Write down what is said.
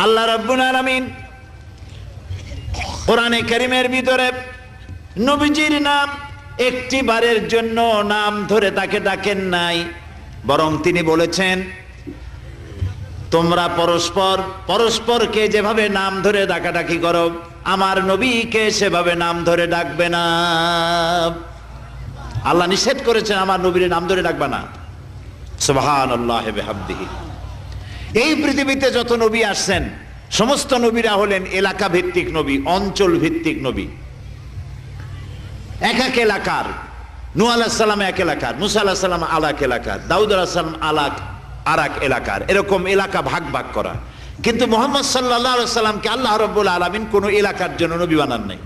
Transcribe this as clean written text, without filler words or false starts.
আল্লাহ রাব্বুল আলামিন কোরআনে কারীমের ভিতরে নবীজির নাম একটি বারের জন্য নাম ধরে তাকে ডাকেন নাই, বরং তিনি বলেছেন তোমরা পরস্পর পরস্পরকে যেভাবে নাম ধরে ডাকাডাকি করো আমার নবীকে সেভাবে নাম ধরে ডাকবে না। আল্লাহ নিষেধ করেছেন আমার নবীর নাম ধরে ডাকবে না। সুবহানাল্লাহি ওয়া বিহামদিহি। এই পৃথিবীতে যত নবী আসছেন সমস্ত নবীরা হলেন এলাকা ভিত্তিক নবী, অঞ্চল ভিত্তিক নবী। এক এক এলাকার, নূহ আলাইহিস সালাম এক এলাকার, মুসা আলাইহিস সালাম আলাক এলাকার, দাউদ আলাইহিস সালাম আরাক এলাকার, এরকম এলাকা ভাগ ভাগ করা। কিন্তু মুহাম্মদ সাল্লাল্লাহু আলাইহি ওয়াসাল্লামকে আল্লাহ রাব্বুল আলামিন কোন এলাকার জন্য নবী বানান নাই।